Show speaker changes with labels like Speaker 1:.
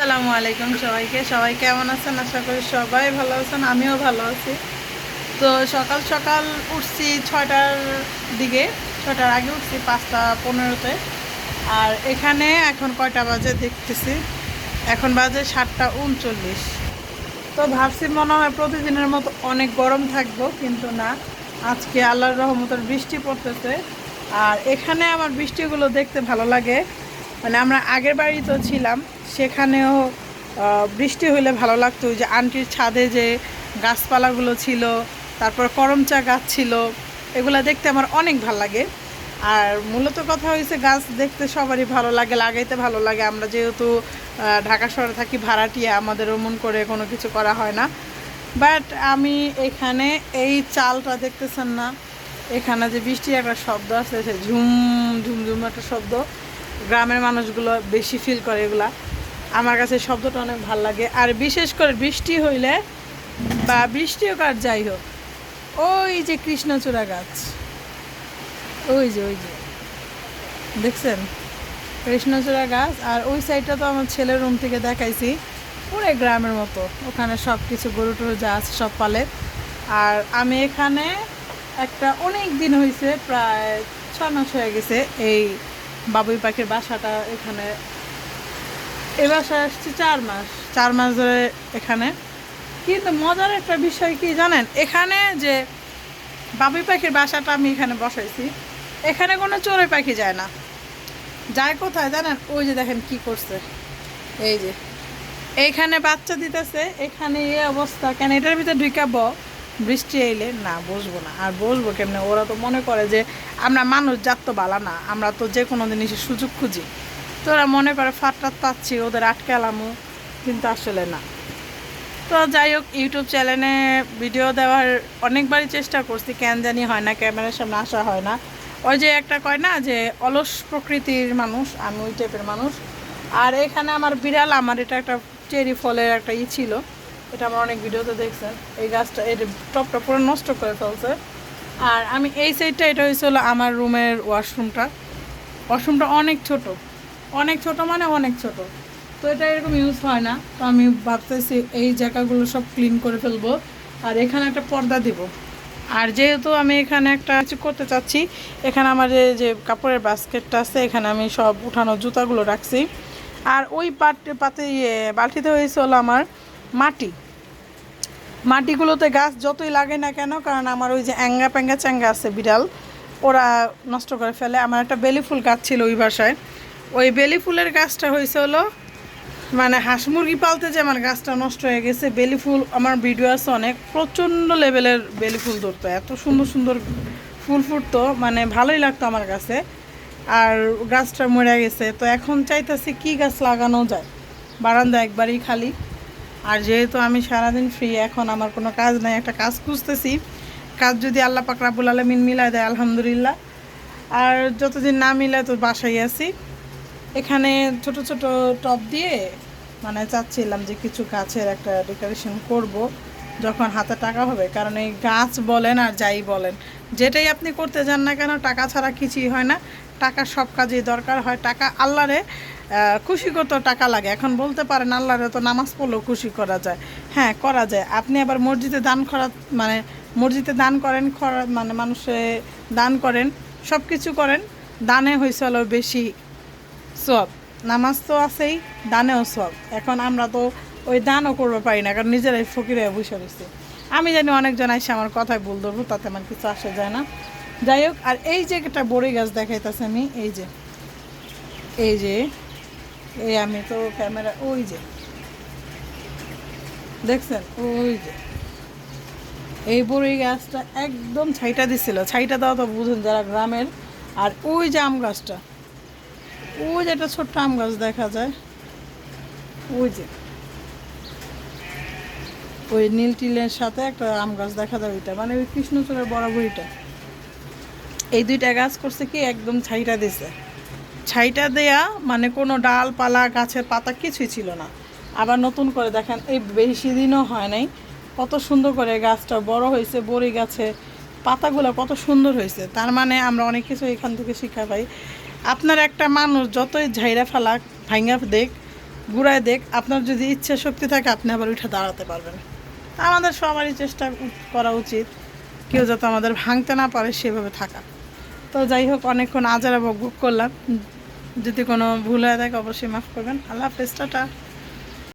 Speaker 1: আসসালামু আলাইকুম সবাইকে। সবাই কেমন আছেন? আশা করি সবাই ভালো আছেন, আমিও ভালো আছি। তো সকাল সকাল উঠছি 6টার দিকে, 6টার আগে উঠছি 5টা 15-তে। আর এখানে এখন কয়টা বাজে দেখতেছি, এখন বাজে 7টা 39। তো ভাবছি মনে হয় প্রতিদিনের মতো অনেক গরম থাকবো, কিন্তু না, আজকে আল্লাহর রহমতের বৃষ্টি পড়তেছে। আর এখানে আমার বৃষ্টিগুলো দেখতে ভালো লাগে। মানে আমরা আগের বাড়ি তো ছিলাম, সেখানেও বৃষ্টি হইলে ভালো লাগতো। ওই যে আন্টির ছাদে যে গাছপালাগুলো ছিল, তারপর করমচা গাছ ছিল, এগুলো দেখতে আমার অনেক ভালো লাগে। আর মূলত কথা হয়েছে, গাছ দেখতে সবারই ভালো লাগে, লাগাইতে ভালো লাগে। আমরা যেহেতু ঢাকা শহরে থাকি ভাড়াটিয়া, আমাদেরও মন করে কোনো কিছু করা হয় না। বাট আমি এখানে এই চালটা দেখতেছেন না, এখানে যে বৃষ্টির একটা শব্দ আছে, সে ঝুম ঝুমঝুম একটা শব্দ, গ্রামের মানুষগুলো বেশি ফিল করে এগুলা। আমার কাছে শব্দটা অনেক ভালো লাগে। আর বিশেষ করে বৃষ্টি হইলে, বা বৃষ্টি হোক আর যাই হোক, ওই যে কৃষ্ণচূড়া গাছ, ওই যে দেখছেন কৃষ্ণচূড়া গাছ। আর ওই সাইডটা তো আমার ছেলের রুম থেকে দেখাইছি, পুরো গ্রামের মতো, ওখানে সব কিছু গরু টরু যা আছে সব পালে। আর আমি এখানে একটা অনেক দিন হয়েছে, প্রায় 6 মাস হয়ে গেছে এই বাবুই পাখির বাসাটা এখানে। এ বাসায় আসছি 4 মাস, 4 মাস ধরে এখানে। কিন্তু মজার একটা বিষয় কি জানেন, এখানে যে বাবুই পাখির বাসাটা আমি এখানে বসাইছি, এখানে কোনো চড়ুই পাখি যায় না। যায় কোথায় জানেন? ওই যে দেখেন কি করছে, এই যে এইখানে বাচ্চা দিতেছে, এখানে এই অবস্থা। কেন এটার ভিতরে ঢুকাবো? বৃষ্টি এলে না, বসবো না। আর বসবো কেমনে? ওরা তো মনে করে যে আমরা মানুষ জাত তো বালা না, আমরা তো যে কোনো জিনিসের সুযোগ খুঁজি। তো ওরা মনে করে ফাটটাত পাচ্ছি, ওদের আটকালামও, কিন্তু আসলে না। তো যাই হোক, ইউটিউব চ্যানেলে ভিডিও দেওয়ার অনেকবারই চেষ্টা করছি, কেন জানি হয় না, ক্যামেরার সামনে আসা হয় না। ওই যে একটা কয় না যে অলস প্রকৃতির মানুষ, আমি ওই টাইপের মানুষ। আর এখানে আমার বিড়াল, আমার এটা একটা চেরি ফলের একটা ছিল, এটা আমার অনেক ভিডিওতে দেখছেন। এই গাছটা, এই টপটা পুরো নষ্ট করে ফেলছে। আর আমি এই সাইডটা, এটা হয়েছিল আমার রুমের ওয়াশরুমটা। ওয়াশরুমটা অনেক ছোট, অনেক ছোট, মানে অনেক ছোট। তো এটা এরকম ইউজ হয় না। তো আমি ভাবতেছি এই জায়গাগুলো সব ক্লিন করে ফেলবো, আর এখানে একটা পর্দা দিব। আর যেহেতু আমি এখানে একটা কিছু করতে চাচ্ছি, এখানে আমার যে কাপড়ের বাস্কেটটা আছে, এখানে আমি সব উঠানো জুতাগুলো রাখছি। আর ওই বালতিতে হয়েছে হলো আমার মাটি। মাটিগুলোতে গাছ যতই লাগে না কেন, কারণ আমার ওই যে অ্যাঙ্গা প্যাঙ্গা চ্যাঙ্গা আছে বিড়াল, ওরা নষ্ট করে ফেলে। আমার একটা বেলি ফুল গাছ ছিল ওই বাসায়, ওই বেলি ফুলের গাছটা হয়েছে হলো, মানে হাঁস মুরগি পালতে যে আমার গাছটা নষ্ট হয়ে গেছে। বেলি ফুল আমার ভিডিও আছে অনেক, প্রচণ্ড লেভেলের বেলি ফুল ধরতো, এত সুন্দর সুন্দর ফুল ফুটতো, মানে ভালোই লাগতো আমার কাছে। আর গাছটা মরে গেছে। তো এখন চাইতেছি কি গাছ লাগানো যায়, বারান্দা একবারই খালি। আর যেহেতু আমি সারাদিন ফ্রি, এখন আমার কোনো কাজ নাই, একটা কাজ খুঁজতেছি। কাজ যদি আল্লাহ পাক রাব্বুল আলামিন মিলায় দেয় আলহামদুলিল্লাহ, আর যতদিন না মিলায় তো বাসায় আছি। এখানে ছোট ছোট টব দিয়ে মানে চাচ্ছিলাম যে কিছু গাছের একটা ডেকোরেশন করব যখন হাতে টাকা হবে। কারণ এই গাছ বলেন আর যাই বলেন, যেটাই আপনি করতে যান না কেন, টাকা ছাড়া কিছুই হয় না। টাকা সব কাজেই দরকার হয়। টাকা আল্লাহরে খুশি করতেও টাকা লাগে। এখন বলতে পারেন আল্লাহরে তো নামাজ পড়লেও খুশি করা যায়, হ্যাঁ করা যায়। আপনি আবার মসজিদে দান করা, মানে মসজিদে দান করেন, মানে মানুষে দান করেন, সব কিছু করেন, দানে হয়েছে হলো বেশি সব। নামাজ তো আছেই, দানেও সব। এখন আমরা তো ওই দানও করতে পারি না, কারণ নিজেরাই ফকিরে বসে রয়েছে। আমি জানি অনেকজন এসে আমার কথায় ভুল ধরবো, তাতে আমার কিছু আসে যায় না। যাই হোক, আর এই যে একটা বড়ি গাছ দেখাইতেছে আমি, এই যে এই যে এই আমি তো ক্যামেরা, ওই যে দেখছেন, ওই যে এই বড়ি গাছটা একদম ছাইটা দিছিল। ছাইটা দেওয়া তো বুঝেন যারা গ্রামের। আর ওই যে আম গাছটা, ওই যে একটা ছোট্ট আম গাছ দেখা যায়, ওই যে ওই নীল টিলের সাথে একটা আম গাছ দেখা যায়, ওইটা মানে ওই কৃষ্ণচূড়ার বরাবরিটা। এই দুইটা গাছ করছে কি একদম ছাইটা দিছে। ছাইটা দেয়া মানে কোনো ডালপালা গাছের পাতা কিছুই ছিল না। আবার নতুন করে দেখেন, এই বেশি দিনও হয় নাই, কত সুন্দর করে গাছটা বড় হয়েছে। বড়ি গাছে পাতাগুলো কত সুন্দর হয়েছে। তার মানে আমরা অনেক কিছু এখান থেকে শিক্ষা পাই। আপনার একটা মানুষ যতই ঝাইরা ফেলাক, ভাঙ্গা দেখ, ঘুরায় দেখ, আপনার যদি ইচ্ছে শক্তি থাকে আপনি আবার উঠে দাঁড়াতে পারবেন। আমাদের সবারই চেষ্টা করা উচিত কেউ যাতে আমাদের ভাঙতে না পারে সেভাবে থাকা। তো যাই হোক, অনেকক্ষণ আজারা বকবক করলাম, যদি কোনো ভুল হয়ে থাকে অবশ্যই মাফ করবেন। আল্লাহ হাফেজ, টাটা।